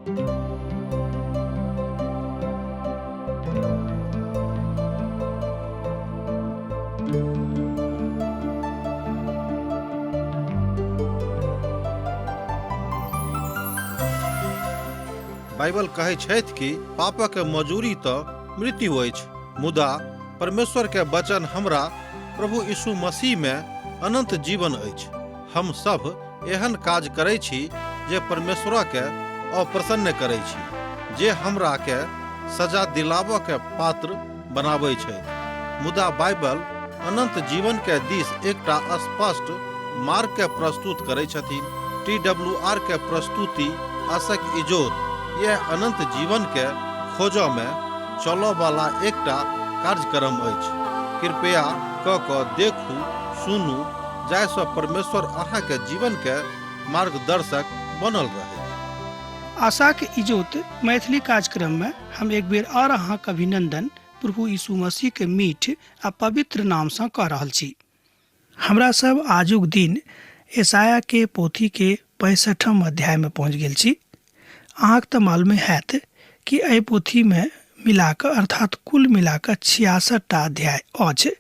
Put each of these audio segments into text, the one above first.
Bible कहै छथि कि पापक मजूरी तऽ मृत्यु अछि, मुदा परमेश्वर के वचन हमरा प्रभु यीशु मसीह में अनंत जीवन अछि। हम सब एहन काज करै छी जे परमेश्वर के अप्रसन्न करै छी, जे हमरा के सजा दिलाबऽ के पात्र बनाबै छै। मुदा बाइबल अनंत जीवन के दिस एकटा स्पष्ट मार्ग के प्रस्तुत करै छथिन। TWR के प्रस्तुति आशक इजोत यह अनंत जीवन के खोजो में चलो वाला एकटा कार्यक्रम अछि। कृपया क देखू, सुनू, जाहिसँ परमेश्वर अहाँ के जीवन के मार्गदर्शक बनल रहे। आशा के इजोत मैथिली कार्यक्रम में हम एक बेर और अहाँक अभिनंदन प्रभु यीशु मसीह के मीठ आ पवित्र नाम से कह रहल छी। हमरा सब आजुक दिन यशाया के पोथी के 65वां अध्याय में पहुंच गेल छी। अहाँक तऽ मालूम हैत कि एहि पोथी में मिलाकर अर्थात कुल मिलाकर 66टा अध्याय अछि।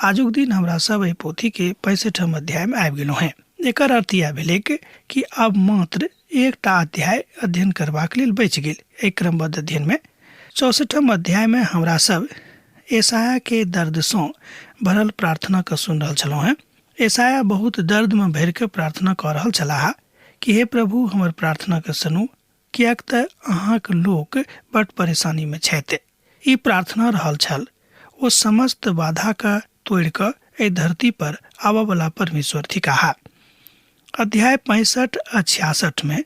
आजुक दिन हमरा सब एहि पोथी के 65वां अध्याय में आबि गेलहुँ हैं। एकर अर्थ यह भेलै कि अब मात्र एकटा अध्याय अध्ययन करबाक लेल बचि गेल। एहि क्रमबद्ध अध्ययन में 64वां अध्याय में हमरा सब यशाया के दर्द से भरल प्रार्थना के सुन रहल छलहुँ हैं। यशाया बहुत दर्द में भर के प्रार्थना कर रहल छलाह कि हे प्रभु हमर प्रार्थना के सुनू, कियाक तऽ अहाँक लोक बड़ परेशानी में छथि। ई प्रार्थना रहल छल ओ समस्त बाधा का तोड़ कऽ एहि धरती पर आबऽ वाला परमेश्वर थिकाहा। अध्याय 65 आ 66 में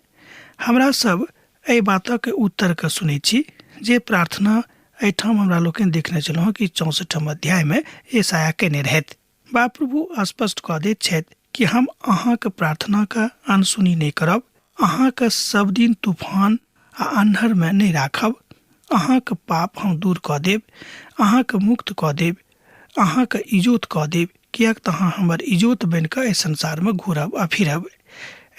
हमरा सब एहि बातक उत्तर के सुनै छी जे प्रार्थना एहिठाम हमरा लोकनि देखने छलहुँ कि 64वां अध्याय में यशाया केने रहथि। बा प्रभु स्पष्ट कऽ दैत छथि कि हम अहाँक प्रार्थना का अनसुनी नहीं करब, अहाँक सब दिन तूफान आ अन्हर में नहीं राखब, अहाँक पाप हम दूर कऽ देब, अहाँक मुक्त कऽ देब, अहाँक इजोत कऽ देब, कियाक तऽ अहाँ हमर इजोत बनि कऽ एहि संसार में घूरब आ फिरब।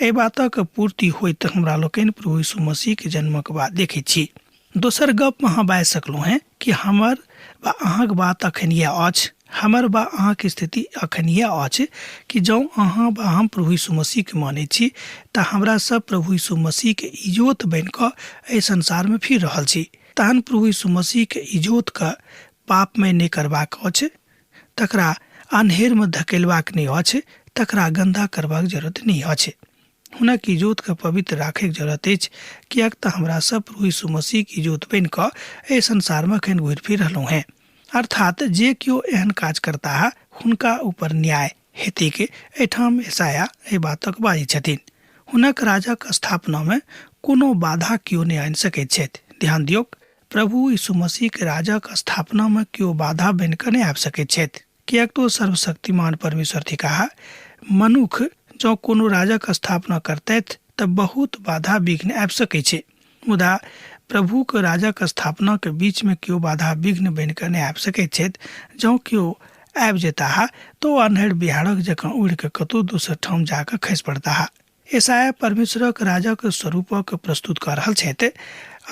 एहि बातक पूर्ति होइत हमरा लोकनि प्रभु यीशु मसीह के जन्मक बाद देखै छी। दोसर गप में अहाँ बाजि सकलहुँ हैं कि हमर वा अहाँक बात अखन यह अछि, हमर बा अहाँक स्थिति अखन यह अछि कि जँ अहाँ बा हम प्रभु यीशु मसीह के मानै छी तऽ हमरा सब प्रभु यीशु मसीह के इजोत बनि कऽ एहि संसार में फिर रहल छी। तहन प्रभु यीशु मसीह के इजोत का पाप में नहीं करबाक अछि, तकरा अन्हेर में धकेलबाक नहीं अछि, तकरा गंदा करबाक जरूरत नहीं अछि। हुनक इजोत के पवित्र राखे के जरूरत अछि, कियाक तऽ हमरा सब प्रभु यीशु मसीह के इजोत बनि कऽ एहि संसार में अखन घुरि फिर रहलहुँ हैं। अर्थात जे केओ एहन काज करता है हुनका ऊपर न्याय हेतै के एहिठाम यशाया एहि बातक बाजै छथिन। हुनक राजक स्थापना में कोनो बाधा केओ नहीं आनि सकैत छथि। ध्यान दियौ, प्रभु यीशु मसीह के राजक स्थापना में केओ बाधा बनि कऽ नहीं आबि सकैत छथि, कियाक तो सर्वशक्तिमान परमेश्वर थिकाहा। मनुख जँ कोनो राजक स्थापना करतैथ तऽ बहुत बाधा विघ्न आबि सकैत छै, मुदा प्रभु के राजक स्थापना के बीच में केओ बाधा विघ्न बनि कऽ नहीं आबि सकैत छथि। जँ केओ आबि जेता है तो अन्हर बिहाड़क जकाँ उड़ि कऽ कतहु दोसर ठाम जाकऽ खसि पड़ता है। यशाया परमेश्वरक राजक स्वरूपक प्रस्तुत कर रहल छथि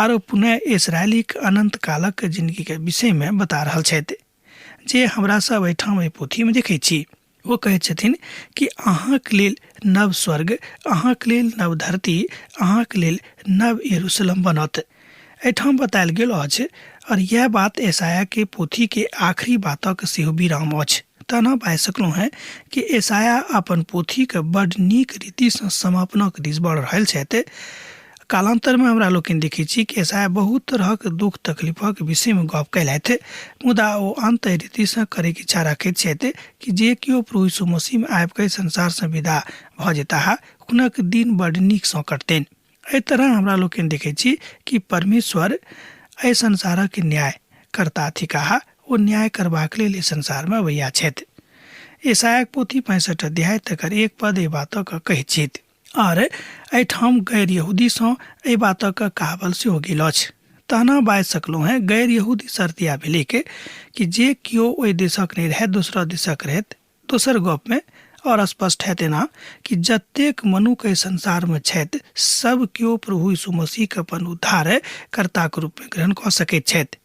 और पुनः इस्राएली अनंत कालक जिंदगी के विषय में बता रहल छथि जे हमरा सब एहिठाम एहि पोथी में देखै छी। वो कहैत छथिन कि अहाँक लेल नव स्वर्ग, अहाँक लेल नव धरती, अहाँक लेल नव यरूशलेम बनत। एहिठाम बतायल गेल अछि और यह बात यशाया के पोथी के आखिरी बातक सेहो विराम अछि। तना बाजि सकलहुँ हैं कि यशाया अपन पोथी के बड़ नीक रीति से समापनक दिस बढ़ रहल छथि। कालांतर में हमरा लोकनि देखै छी कि यशाया बहुत तरहक दुख तकलीफक विषय में गप कैलथि, मुदा ओ अंत रीति से करे के इच्छा रखैत छथि कि जे केओ प्रभु यीशु मसीह में आबि कऽ संसार से विदा भऽ जेता है हुनक दिन बड़ नीक सँ कटतनि। एहि तरह हमरा लोकनि देखै छी कि परमेश्वर एहि संसारक न्याय करता थिकाहा, ओ न्याय करबाक लेल एहि संसार में अबैया छथि। यशाया पोथी 65 अध्याय तकर 1 पद एहि बातक कहैत छथि और एहिठाम गैर यहूदी सँ एहि बातक कहावल सेहो गेल अछि। तहना बाजि सकलहुँ हैं गैर यहूदी शर्त इएह भेलै कि जे केओ ओहि देशक नहीं रहैत, दोसरा देशक रहैत। दोसर गप में और स्पष्ट है तेना कि जतेक मनुख एहि संसार में छथि सब केओ प्रभु यीशु मसीह के अपन उद्धार कर्ता के रूप में ग्रहण कऽ सकैत छथि।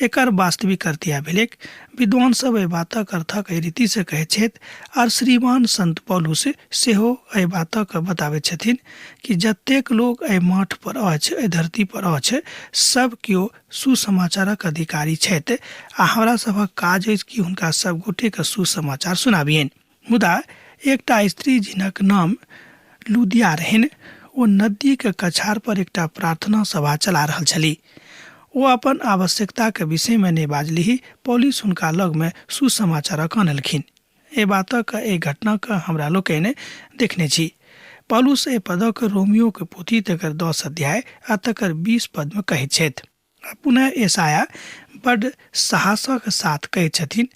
एकर वास्तविक अर्थ यह भेलैक विद्वान सब एहि बातक अर्थक एहि रीति से कहैत छथि और श्रीमान संत पौलुस सेहो एहि बातक बताबैत छथिन कि जतेक लोग एहि माठ पर अछि, एहि धरती पर अछि, सब केओ सुसमाचारक अधिकारी छथि आ हमरा सभक काज अछि कि हुनका सब गोटे के सुसमाचार सुनाबियनि। मुदा एकटा स्त्री जिनक नाम लुदिया रहनि, ओ नदी के कछार पर एकटा प्रार्थना सभा चला रहल छली। वो अपन आवश्यकता के विषय में नहीं बाजलीही, पौलुस हुनका लग में सुसमाचारक आनलखिन। ए बातक ए घटना का हमरा लोकनि देखने छी। पौलुस ए पदक रोमियो के पोथी तकर 10 अध्याय आ तकर 20 पद में कहैत छथि। पुनः एसाया बड़ साहसक साथ कहैत छथिन,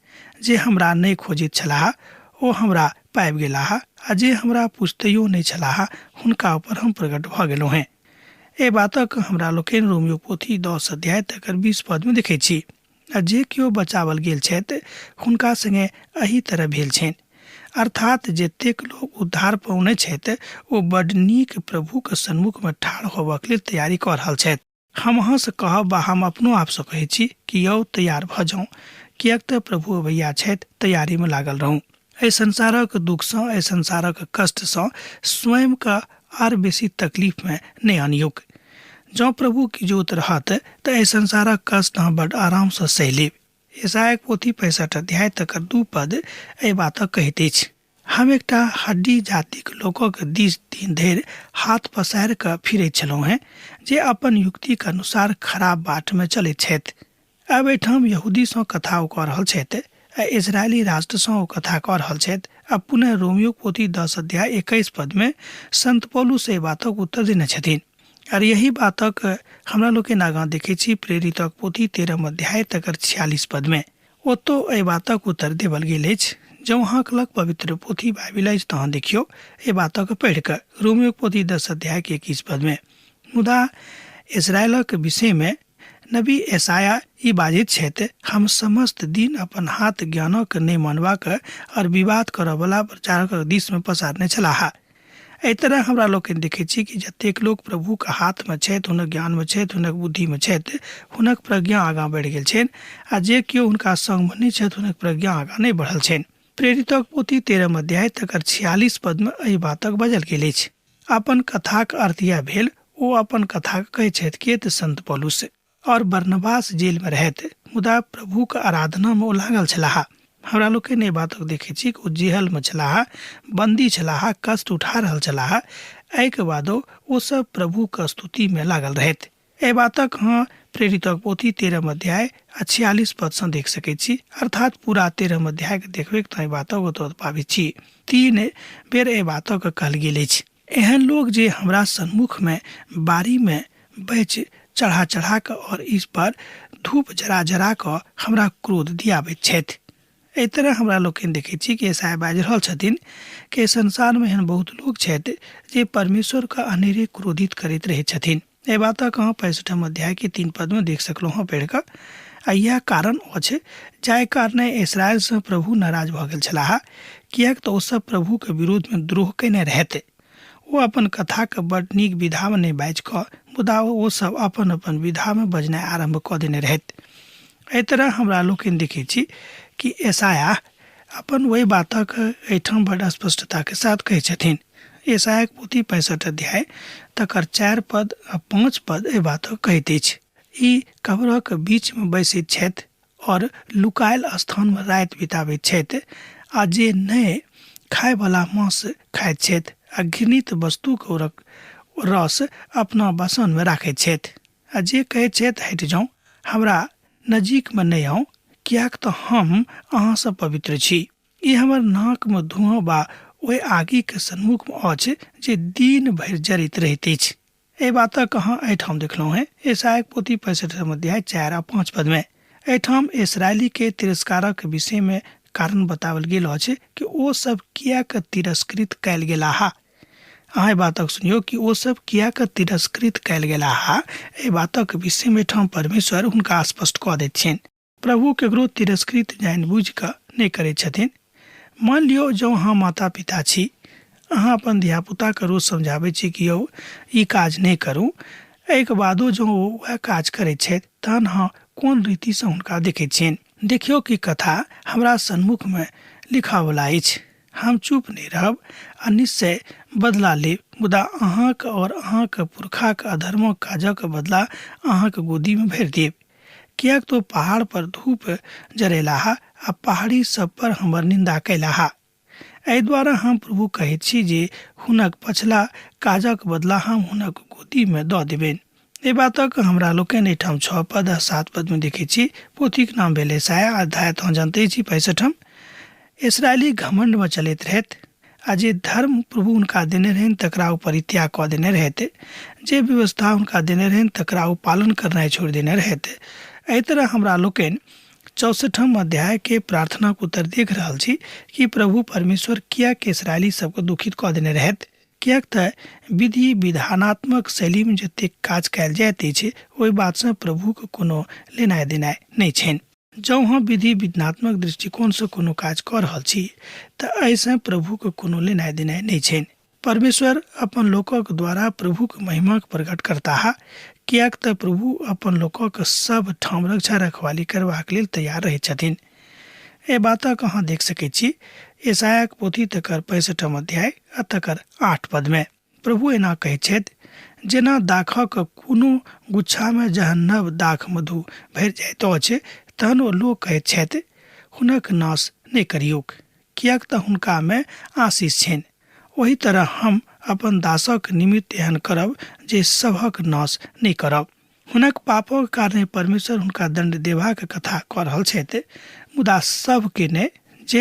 जे हमरा नहीं खोजैत छलाह ओ हमरा पाबि गेलाह, आ जे हमरा पुछतैयो नहीं छलाह हुनका ऊपर हम प्रकट भऽ गेलहुँ हैं। ए बातक हमरा लोकनि रोमियो पोथी 10 अध्याय तकर 20 पद में देखै छी। आ जे केओ बचावल गेल छथि हुनका संगे एही तरह भेल छनि, अर्थात जतेक लोग उद्धार पाउने छथि ओ बड नीक प्रभु के सन्मुख में ठाढ़ होबक लेल तैयारी कऽ रहल छथि। हम अहाँ से कहब बा हम अपनो आप से कहै छी कि यौ तैयार भऽ जाउ, किएक तऽ प्रभु अबैया छथि, तैयारी में लागल रहू। एहि संसारक दुख सँ, एहि संसारक कष्ट सँ स्वयं का आर बेसी तकलीफ में नहीं आनियुक। जँ प्रभु की जोत रहत तऽ एहि संसारक कष्ट अहाँ बड़ आराम सँ सहि लेब। यशायाह पोथी 65 अध्याय तकर 2 पद एहि बातक कहैत अछि। हम एकटा हड्डी जातिक लोकक दिस दिन धरि हाथ पसारि कऽ फिरैत छलहुँ हैं, जे अपन युक्ति के अनुसार खराब बाट में चलैत छथि। अब एहिठाम यहूदी सँ कथा ओ कऽ रहल छथि, आ इजरायली राष्ट्र सँ ओ कथा कऽ रहल छथि। अब पुनः रोमियो पोथी 10 अध्याय 21 पद में संत पौलुस एहि बातक उत्तर देने छथिन। और यही बातक हमरा लोकनि आगाँ देखै छी प्रेरितक पोथी 13 अध्याय तकर 46 पद में। ओतौ एहि बातक उत्तर देवल गेल अछि। जँ अहाँक लग पवित्र पोथी बाइबिल अछि तहन देखियौ एहि बातक पढ़ि कऽ रोमियो पोथी 10 अध्याय के 21 पद में। मुदा इस्राएलक विषय में नबी एसाया ई बाजैत छथि, हम समस्त दिन अपन हाथ ज्ञानक नहि मानबाक और विवाद करऽ वाला प्रचारक दिस में पसारने छलाह। एहि तरह हमरा लोकनि देखैत छी कि जतेक लोग प्रभु के हाथ में छथि, हुनक ज्ञान में छथि, हुनक बुद्धि में छथि, हुनक प्रज्ञा आगाँ बढ़ि गेल छनि, आ जे केओ हुनका संग में नहि छथि हुनक प्रज्ञा आगाँ नहि बढ़ल छनि। प्रेरितक पोथी 13 अध्याय तकर 46 पद में एहि बातक बजल गेल अछि। अपन कथाक अर्थ यह भेल, ओ अपन कथा कहै छथि कि तऽ संत पौलुस और बरनबास जेल में रहैत, मुदा प्रभु के आराधना में ओ लागल छलाह। हमरा लोकनि एहि बातक देखै छी कि ओ जेहल में छलाह, बंदी छलाह, कष्ट उठा रहल छलाह। एहि के बादो ओ सब प्रभु के स्तुति में लागल रहैत। एहि बातक हाँ प्रेरितक पोथी 13 अध्याय 46 पद सँ देख सकैत छी, अर्थात पूरा 13 अध्याय के देखबै तऽ एहि बातक ओतऽ पाबै छी। 3 बेर एहि बातक कहल गेल अछि। एहन लोग जे हमरा सन्मुख में बारी में बैच चढ़ा चढ़ा कऽ और इस पर धूप जरा जरा कऽ हमरा क्रोध दियाबैत छथि। एहि तरह हमरा लोकनि देखैत छी कि एसाया बाजि रहल छथिन कि संसार में एहन बहुत लोग छथि जे परमेश्वर का अनेरे क्रोधित करैत रहैत छथिन। एहि बातक अहाँ 65 अध्याय के 3 पद में देख सकलहुँ हँ पढ़ि कऽ। आ यह कारण अछि जाहि कारणे इस्राएल सँ प्रभु नाराज भऽ गेल छलाह, किएक तऽ ओ सब प्रभु के विरोध में द्रोह कयने रहैत। ओ अपन कथा के बड़ नीक विधा में नहि बाजि कऽ, मुदा ओ सब अपन अपन विधा में बजनाइ आरम्भ कऽ देने रहैत। एहि तरह हमरा लोकनि देखैत छी कि एसाया अपन वही बातक एहिठाम बड़ स्पष्टता के साथ कहै छथिन। एसाया के पोथी 65 अध्याय तकर 4 पद आ 5 पद एहि बातक कहैत अछि। ई कब्रक बीच में बैसैत छथि और लुकायल स्थान में राति बिताबैत छथि, आ जे नहि खाय वाला मांस खाइत छथि आ घृणित वस्तु के रस अपना बसन में राखैत छथि, आ जे कहैत छथि हटि जाउ, हमरा नजीक में नहि आउ, किएक तऽ हम अहाँ सँ पवित्र छी। ई हमर नाक में धुआं बा ओहि आगि के सन्मुख में अछि जे दिन भरि जरैत रहैत अछि। एहि बातक अहाँ एहिठाम देखलहुँ हैं एसाया पोथी 65 अध्याय 4 आ 5 पद में। एहिठाम इस्राएली के तिरस्कारक विषय में कारण बतावल गेल अछि कि ओ सब किएक तिरस्कृत कयल गेलाह। अहाँ बातक सुनियो कि ओ सब किएक तिरस्कृत कयल गेलाह। एहि बातक विषय में ठाम परमेश्वर हुनका स्पष्ट कऽ दैत छनि। प्रभु केकरो तिरस्कृत जानबूझ कऽ नहि करैत छथिन, मान लियो जो अहाँ माता पिता छी, अहाँ अपन धियापुताके रोज समझाबै छी कि यौ ई काज नहि करू, एहिके बादो जो वह काज करैत छथि तहन अहाँ कोन रीतिसँ हुनका देखैत छियनि। देखियौ कि कथा हमरा सन्मुखमे लिखावला अछि। हम चुप नहि रहब आ निश्चय बदला लेब, मुदा अहाँके और अहाँके पुरखाके अधर्मक काजक बदला अहाँके गोदीमे भरि देब। किएक तो पहाड़ पर धूप जरेलाहा आ पहाड़ी सब पर हमर निंदा कैलाहा। एहि दुआरे हम प्रभु कहैत छी जे हुनक पछिला काजक बदला हम हुनक गोदीमे दऽ देबनि। एहि बातक हमरा लोकनि एहिठाम 6 पद आ 7 पद में देखै छी। पोथीक नाम भेल यशाया, अध्याय तो जानते छी 65। इसराइली घमंड में चलैत रहथि आ जे धर्म प्रभु हुनका देने रहनि तकरा ओ परित्याग कऽ देने रहथि, जे व्यवस्था हुनका देने रहनि तकरा ओ पालन करनाइ छोड़ि देने रहथि। एहि तरह हमरा लोकनि 64 अध्याय के प्रार्थना के उत्तर देख रहल छी कि प्रभु परमेश्वर किएक इसराइली सबके दुखित कऽ देने रहथि। किएक तऽ विधि विधानात्मक शैली में जतेक काज कयल जाइत अछि ओहि बातसँ प्रभुके कोनो लेनाइ देनाइ नहि छनि। जँ हम विधि विधानात्मक दृष्टिकोणसँ कोनो काज कऽ रहल छी तऽ एहिसँ प्रभुके कोनो लेनाइ देनाइ नहि छनि। परमेश्वर अपन लोकक द्वारा प्रभुके महिमाक प्रकट करताह, किएक तऽ प्रभु अपन लोकक सब ठाम रक्षा रखवाली करबाक लेल तैयार रहै छथिन। एहि बातक अहाँ देख सकैत छी यशायाक पोथी तकर 65 अध्याय आ तकर 8 पद में। प्रभु एना कहैत छथि, जेना दाखक कोनो गुच्छामे जहन नव दाख मधु भरि जाइत अछि तहन ओ लोक कहैत छथि हुनक नाश नहि करियौक, किएक तऽ हुनकामे आशीष छनि। ओही तरह हम अपन दासक निमित्त एहन करब जे सभक नाश नहि करब। हुनक पापक कारणे परमेश्वर हुनका दंड देबाक कथा कऽ रहल छथि, मुदा सबके नहि,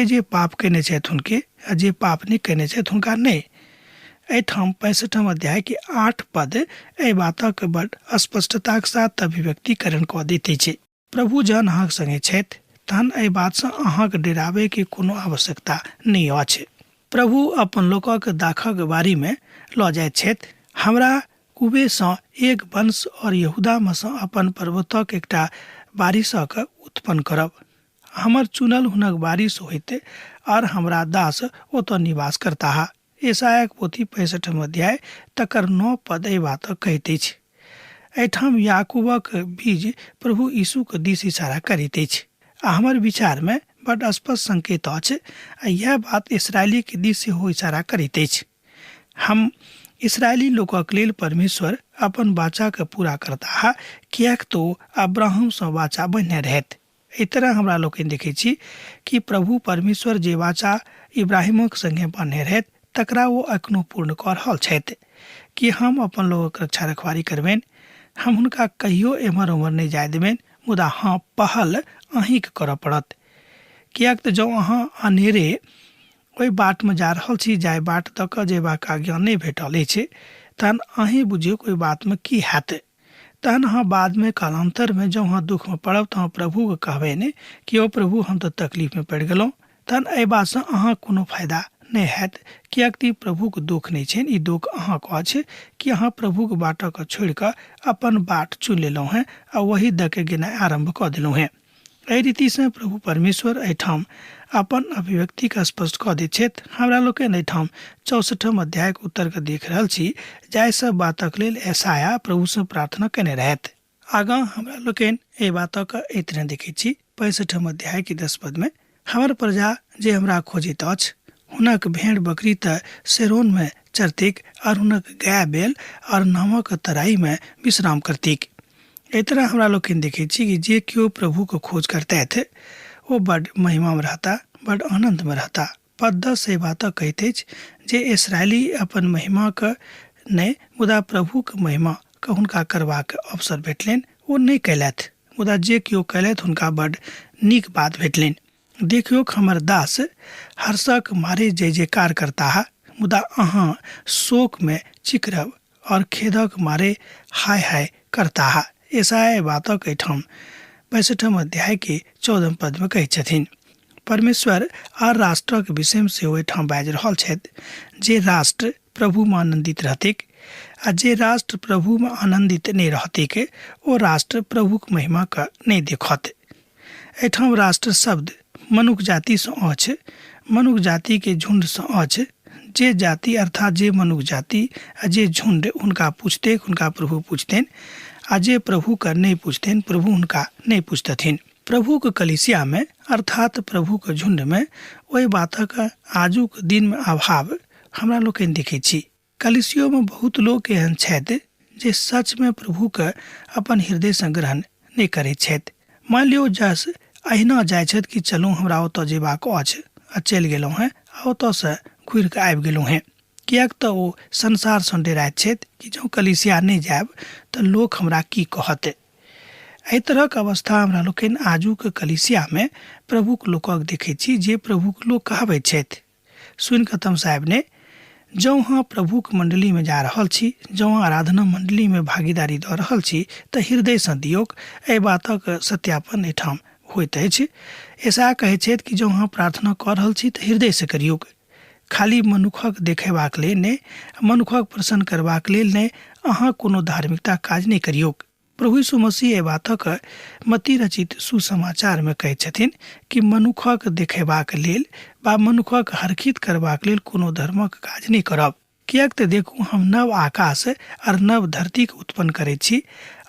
जे पाप केने छथि हुनके आ जे पाप नहि केने छथि हुनका नहि। एहिठाम 65 अध्याय के 8 पद एहि बातक बड़ स्पष्टताक साथ अभिव्यक्तिकरण कऽ दैत अछि। प्रभु जहन अहाँक संगे छथि तहन एहि बातसँ अहाँके डेराबे के कोनो आवश्यकता नहि अछि। प्रभु अपन लोकक दाखक बारीमे लऽ जाइत छथि। हमरा कुबेसँ एक वंश और यहूदामे सँ अपन पर्वतक एकटा बारिशक उत्पन्न करब। हमर चुनल हुनक बारिश होइत और हमरा दास ओतऽ निवास करताह। यशायाक पोथी 65 अध्याय तकर 9 पद एहि बातक कहैत अछि। एहिठाम याकूबक बीज प्रभु यीशुके दिस इशारा करैत अछि आ हमर विचारमे बड स्पष्ट संकेत अछि आ यह बात इसराइली के दिस सेहो इशारा करैत अछि। हम इसराइली लोकक लेल परमेश्वर अपन वाचाके पूरा करताह, किएक तो अब्राहमसँ वाचा बन्हने रहथि। एहि तरह हमरा लोकनि देखैत छी कि प्रभु परमेश्वर जे वाचा इब्राहिमक संगे बन्हने रहथि तकरा ओ एखनो पूर्ण कऽ रहल छथि कि हम अपन लोकक रक्षा रखवारी करबनि। हम हुनका कहियो एम्हर उम्हर नहि जाय देबनि, मुदा हाँ पहल अहींके करऽ पड़त। किएक तऽ जँ अहाँ अनेरे ओहि बाटमे जा रहल छी जाहि बाट दऽ कऽ जेबाक आज्ञा नहि भेटल अछि, तहन अहीँ बुझियौ ओहि बातमे की हैत। तहन अहाँ बादमे कालांतरमे जँ अहाँ दुखमे पड़ब तऽ अहाँ प्रभुके कहबनि कि ओ प्रभु हम तऽ तकलीफमे पड़ि गेलहुँ, तहन एहि बातसँ अहाँ कोनो फायदा नहि हैत। किएक तऽ ई प्रभुके दुख नहि छनि, ई दुख अहाँके अछि कि अहाँ प्रभुके बाटके छोड़ि कऽ अपन बाट चुनि लेलहुँ हेँ आ वही दऽ के गेनाइ आरम्भ कऽ देलहुँ हेँ। एहि रीतिसँ प्रभु परमेश्वर एहिठाम अपन अभिव्यक्तिके स्पष्ट कऽ दैत छथि। हमरा लोकनि एहिठाम 64 अध्यायके उत्तरके देख रहल छी जाहि सब बातक लेल यशाया प्रभुसँ प्रार्थना केने रहथि। आगाँ हमरा लोकनि एहि बातक एहि तरह देखैत छी 65 अध्याय के 10 पद में, हमर प्रजा जे हमरा खोजैत अछि हुनक भेड़ बकरी तऽ सेरोनमे चरतिक और हुनक गाय बैल और नामक तराईमे विश्राम करतिक। एहि तरह हमरा लोकनि देखैत छी कि जे केओ प्रभुके खोज करतथि ओ बड महिमामे रहता, बड आनंदमे रहता। पद 10 एहि बातक कहैत अछि जे इसराइली अपन महिमाके नहि मुदा प्रभुके महिमाके हुनका करबाक अवसर भेटलनि, ओ नहि कयलथि, मुदा जे केओ कयलथि हुनका बड नीक बात भेटलनि। देखियौ हमर दास हर्षक मारे जय जयकार करताह, मुदा अहाँ शोकमे चिकरब और खेदक मारे हाय हाय करताह। यशाया बातक एहिठाम 65 अध्याय के 14 पद में कहैत छथिन। परमेश्वर आर राष्ट्रक विषयमे सेहो एहिठाम बाजि रहल छथि, जे राष्ट्र प्रभुमे आनन्दित रहतिक आ जे राष्ट्र प्रभुमे आनन्दित नहि रहतिक ओ राष्ट्र प्रभुक महिमाके नहि देखत। एहिठाम राष्ट्र शब्द मनुख जातिसँ अछि, मनुष्य जाति के झुंड सँ अछि। जे जाति अर्थात जे मनुष्य जाति आ जे झुंड हुनका पूछते हुनका प्रभु पूछतेन, आ जे प्रभु का नहीं पूछतेन प्रभु हुनका नहीं पूछतथिन। प्रभु के कलिसिया में अर्थात प्रभु के झुंड में वही बातक आजुक दिन में अभाव हमरा लोग देखे छी। कलिसियो में बहुत लोग एहन छथि जे सच में प्रभु के अपन हृदय से ग्रहण नहीं करे छथि। मान लियो जस अहिना जाय छथि कि चलू हमरा ओतऽ जेबाक अछि आ चलि गेलहुँ हैं आ ओतऽ से घुरि कऽ आबि गेलहुँ हैं। किएक तऽ ओ संसार सँ डेराइत छथि कि जँ कलिसिया नहीं जायब तऽ लोक हमरा की कहत। एहि तरहक अवस्था हमरा लोकनि आजुक कलिसिया में प्रभुक लोकक देखै छी जे प्रभुक लोक कहबै छथि। सुनि कऽ तम साहेब ने जँ अहाँ प्रभुक मंडली में जा रहल छी, जँ आराधना मंडली में भागीदारी दऽ रहल छी तऽ हृदय सँ दियौक। एहि बातक सत्यापन एहिठाम होइत अछि। ऐसा कहै छथि कि जँ अहाँ प्रार्थना कऽ रहल छी तऽ हृदय से करियौक, खाली मनुखक देखेबाक लेल नहि, मनुखक प्रसन्न करबाक लेल नहि, अहाँ कोनो धार्मिकता काज नहीं करियौक। प्रभु यीशु मसीह एहि बातक मत्ती रचित सुसमाचार में कहै छथिन कि मनुखक देखेबाक लेल वा मनुखक हरखित करबाक लेल कोनो धर्मक काज नहीं करब। किएक तऽ देखू हम नव आकाश और नव धरती के उत्पन्न करै छी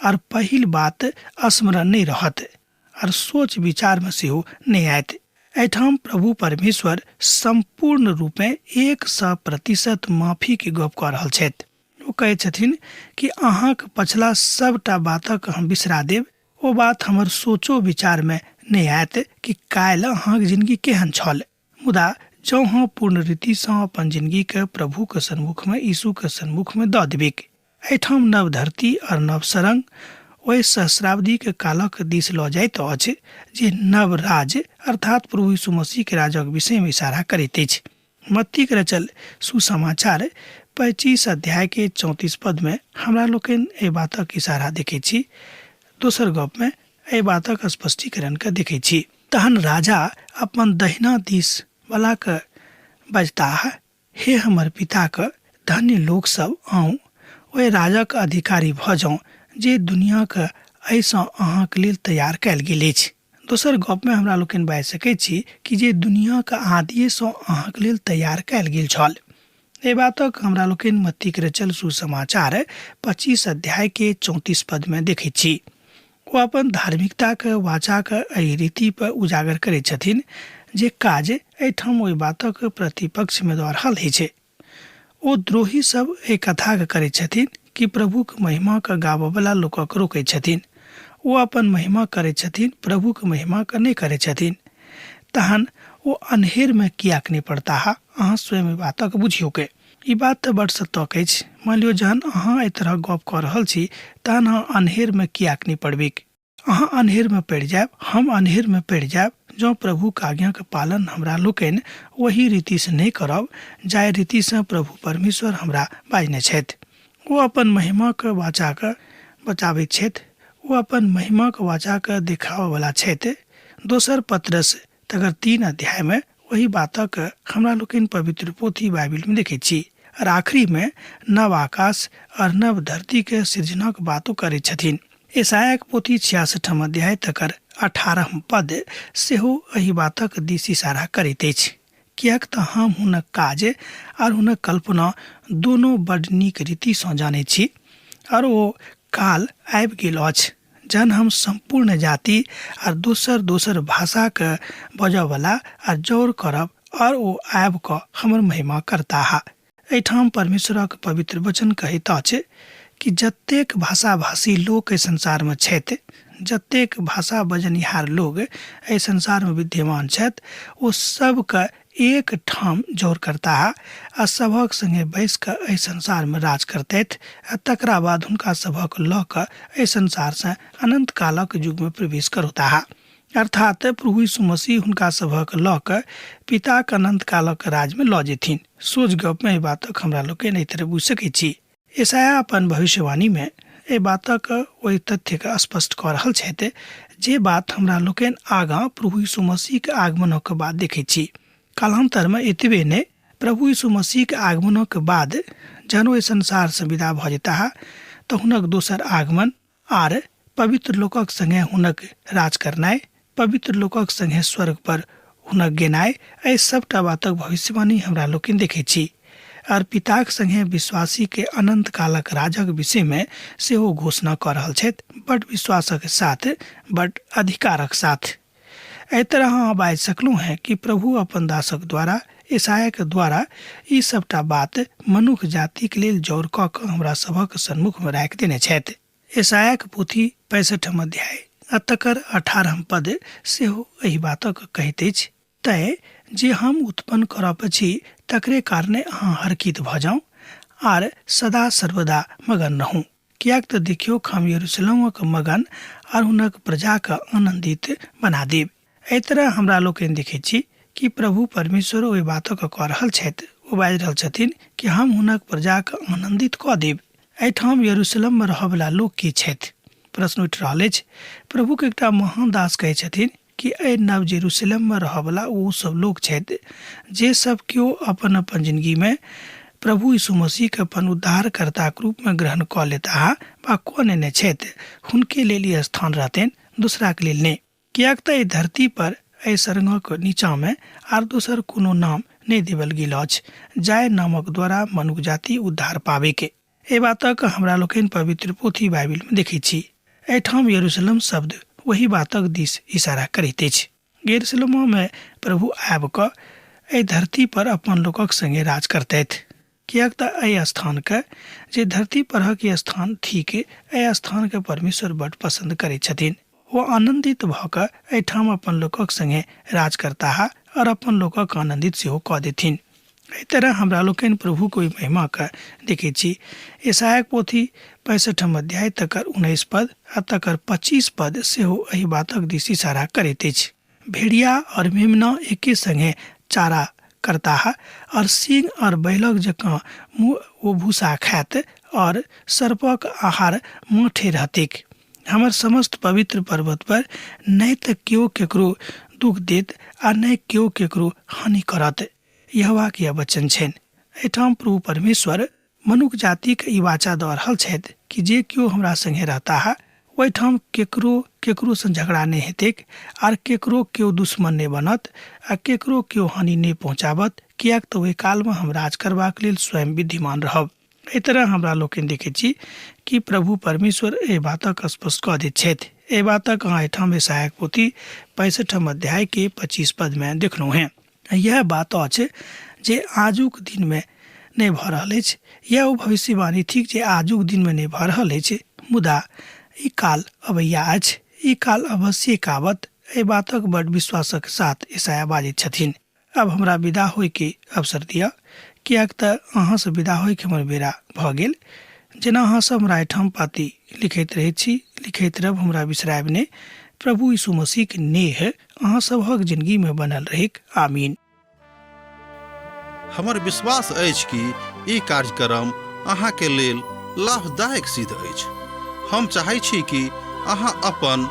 और पहिल बात स्मरण नहीं रहत और सोच विचार में सेहो नहीं आयत। एहिठाम प्रभु परमेश्वर संपूर्ण रूप में 100% माफी के गप कऽ रहल छथि। ओ कहै छथिन कि अहाँक पछला सबटा बातक हम बिसरा देब। ओ बात हमर सोचो विचार में नहीं आयत कि काल्हि अहाँक जिंदगी केहन छल। मुदा जँ अहाँ पूर्ण रीति सँ अपन जिंदगी के प्रभु के सन्मुख में यीशु के सन्मुख में दऽ देबिक। एहिठाम नव धरती और नव सरंग ओहि सहस्राब्दी के कालक दिस लऽ जाइत अछि जे नव राज अर्थात प्रभु यीशु मसीह के राजक विषय में इशारा करैत अछि। मत्ती के रचल सुसमाचार 25 अध्याय के 34 पद में हमरा लोकनि एहि बातक इशारा देखै छी। दोसर गप में एहि बातक स्पष्टीकरण के देखै छी। तहन राजा अपन दहिना दिस वाला के बजताह, हे हमर पिता के धन्य लोक सब, आऊँ ओहि राजक अधिकारी भऽ जाऊँ जे दुनिया के ऐसा अहाँक लेल तैयार कयल गेल अछि। दोसर गप में हमरा लोकनि बाजि सकै छी कि जे दुनिया के आदिये सँ अहाँक लेल तैयार कयल गेल छल। एहि बातक हमरा लोकनि मत्ती के रचल सुसमाचार 25 अध्याय के 34 पद में देखै छी। ओ अपन धार्मिकता के वाचा के एहि रीति पर उजागर करै छथिन जे काज एहिठाम ओहि बातक प्रतिपक्ष में दऽ रहल अछि। ओ द्रोही सब एहि कथा के करै छथिन कि प्रभु के महिमा के गाबऽ वाला लोकक रोकै छथिन। ओ अपन महिमा करै छथिन, प्रभु के महिमा के नहीं करै छथिन। तहन ओ अन्हेर में कियाक नहीं पड़ताह। अहाँ स्वयं बातक बुझियो के ई बात तऽ बड़ सतक अछि। मान लियो जहन अहाँ एहि तरह गप कऽ रहल छी तहन अहाँ अन्हेर में कियाक नहीं पड़बिक। अहाँ अन्हेर में पड़ि जायब, हम अन्हेर में पड़ि जायब जँ प्रभु के आज्ञा के पालन हमरा लोकनि वही रीति से नहीं करब जाहि रीति से प्रभु परमेश्वर हमरा बाजने छथि। ओ अपन महिमा के वाचा के बचाबैत छथि, ओ अपन महिमा के वाचा के देखाबऽ वाला छथि। दोसर पत्रस तकर 3 अध्याय में वही बातक हमरा लोकनि पवित्र पोथी बाइबिल में देखै छी। और आखिरी में नव आकाश और नव धरती के सृजनक बातो करै छथिन। यशायाह के पोथी 66 अध्याय तकर 18 पद सेहो एहि बातक दिस इशारा करैत अछि। किएक तऽ हम हुनक काज और हुनक कल्पना दोनों बड़ नीक रीति सँ जानै छी। और ओ काल आबि गेल अछि जहन हम संपूर्ण जाति और दोसर दोसर भाषा के बजऽ वाला और जोर करब और ओ आबि कऽ हमर महिमा करताह। एहिठाम परमेश्वरक पवित्र वचन कहैत अछि कि जतेक भाषा भाषी लोक एहि संसार में छथि, जतेक भाषा बजनिहार लोग एहि संसार में विद्यमान छथि, ओ सबके एक ठाम जोर करताह आ सभक संगे बैस कऽ एहि संसार में राज करतैथ। आ तकरा बाद हुनका सभक लऽ कऽ एहि संसार से अनंत कालक युग में प्रवेश करताह। अर्थात प्रभु यीशु मसीह हुनका सभक लऽ कऽ पिता के अनंत कालक राज में लऽ जेथिन। सोच गप में एहि बातक हमरा लोकनि एहि तरह बुझि सकै छी। यशायाह अपन भविष्यवाणी में एहि बातक ओहि तथ्य के स्पष्ट कऽ रहल छथि जे बात हमरा लोकनि आगाँ प्रभु यीशु मसीह के आगमनक बाद देखै छी। कालांतर में एतबे नहि, प्रभु यीशु मसीह के आगमनक बाद जहन ओहि संसार से विदा भऽ जेताह तऽ हुनक दोसर आगमन आर पवित्र लोकक संगे हुनक राज करनाइ, पवित्र लोकक संगे स्वर्ग पर हुनक गेनाय एहि सबटा बातक भविष्यवाणी हमरा लोकनि देखै छी। और पिताक संगे विश्वासी के अनंत कालक राजक विषय में सेहो घोषणा कर रहल छथि, बड विश्वासक साथ, बड अधिकारक साथ। एहि तरह हम बाजि सकलहुँ हैं कि प्रभु अपन दासक द्वारा, ईसाया के द्वारा ई सबटा बात मनुष्य जाति के लेल जोर कऽ कऽ हमरा सभक सन्मुख में राखि देने छथि। ईसाया के पोथी 65 अध्याय आ तकर 18 पद सेहो एहि बातक कहैत अछि, तैं जे हम उत्पन्न करब छी तकरे कारणे अहाँ हरखित भऽ जाऊँ आर सदा सर्वदा मगन रहूँ। कियाक तऽ देखियौ हम यरूशलेमक मगन आर हुनक प्रजाक आनंदित बना देब। एहि तरह हमरा लोकनि देखै छी कि प्रभु परमेश्वर ओहि बातक कऽ रहल छथि। ओ बाजि रहल छथिन कि हम हुनक प्रजाक आनंदित कऽ देब। एहिठाम यरूशलेम में रहयवला लोक की छथि? प्रश्न उठि रहल अछि। प्रभु के एकटा महान दास कहै छथिन कि एहि नव जेरूशलेम में रहयवला ओ सब लोग छथि जे सब केओ अपन अपन जिंदगी में प्रभु यीशु मसीह के अपन उद्धारकर्ता के रूप में ग्रहण कऽ लेता वा कऽ नेने छथि, हुनके लेल ई स्थान रहतनि, दूसरा के लेल नहि। कियाक तऽ एहि धरती पर एहि सरंगक नीचा में आर दोसर कोनो नाम नहीं देवल गेल अछि जाय नामक द्वारा मनुष्य जाति उद्धार पावे के। एहि बातक हमरा लोकनि पवित्र पोथी बाइबिल में देखै छी। एहिठाम यरूशलेम शब्द वही बातक दिस इशारा करैत अछि। यरूशलेम में प्रभु आबि कऽ एहि धरती पर अपन लोकक संगे राज करतथि। कियाक तऽ एहि स्थान के जे धरती परक स्थान थिक, एहि स्थान के परमेश्वर बड पसंद करैत छथिन। वो आनंदित भऽ कऽ एहिठाम अपन लोकक संगे राज करता और अपन लोकक आनंदित सेहो कऽ देथिन। एहि तरह हमरा लोकनि प्रभु के महिमा के देखै छी। ईसाया पोथी 65 अध्याय तकर 19 पद आ तकर 25 पद सेहो एहि बातक दिस इशारा करैत अछि। भेड़िया और मेमना एके संगे चारा करता और सींग और बैलक जकाँ मुँह ओ भूसा खायत और सर्पक आहार माठे रहतिक। हमर समस्त पवित्र पर्वत पर नहि तऽ केओ केकरो दुख देत आ नहि केओ केकरो हानि करत। यहोवा के वचन छनि। एहिठाम प्रभु परमेश्वर मनुष्य जाति के ई वाचा दऽ रहल छथि कि जे केओ हमरा संगे रहता ओहिठाम केकरो से झगड़ा नहि हेतैक आर केकरो केओ दुश्मन नहि बनत आ केकरो केओ हानि नहि पहुँचाबत, कियाक तऽ ओहि काल में हम राज करबाक लेल स्वयं विद्यमान रहब। एहि तरह हमरा लोकनि देखै छी कि प्रभु परमेश्वर एहि बातक स्पष्ट कऽ दैत छथि। एहि बातक अहाँ एहिठाम ईसाया पोथी 65 अध्याय के 25 पद में देखलहुँ हैं। यह बात अछि जे आजुक दिन में नहीं भऽ रहल अछि। यह ओ भविष्यवाणी थिक जे आजुक दिन में नहीं भऽ रहल अछि, मुदा ई काल अबैया अछि। ई काल अवश्य आबत। एहि बातक बड़ विश्वासक साथ ईसाया बाजैत छथिन। अब हमरा विदा होय के अवसर दिअ, कियाक तऽ अहाँ से विदा होय के हमर बेरा भऽ गेल। जेना अहाँ सब हमरा एहिठाम पाती लिखैत रहै छी, लिखैत रहब, हमरा बिसरायब नहि। प्रभु यीशु मसीह के नेह अहाँ सबहक जिंदगी में बनल रहैक। आमीन। हमर विश्वास अछि कि ई कार्यक्रम अहाँ के लेल लाभदायक सिद्ध अछि। हम चाहै छी कि अहाँ अपन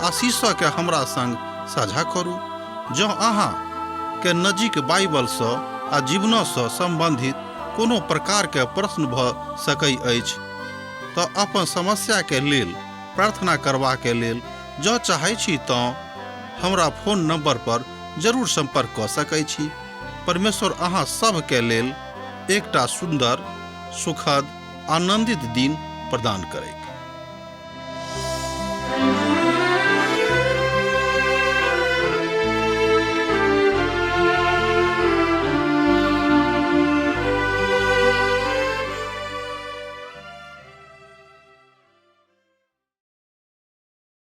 आशीषक के हमरा संग साझा करू। जँ अहाँ के नजीक बाइबल सँ आ जीवन सँ संबंधित कोनो प्रकार के प्रश्न भऽ सकै अछि तऽ अपन समस्या के लेल प्रार्थना करबा के लेल जँ चाहै छी तऽ हमरा फोन नंबर पर जरूर संपर्क कऽ सकै छी। परमेश्वर अहाँ सब के लेल एकटा सुंदर, सुखद, आनंदित दिन प्रदान करैक।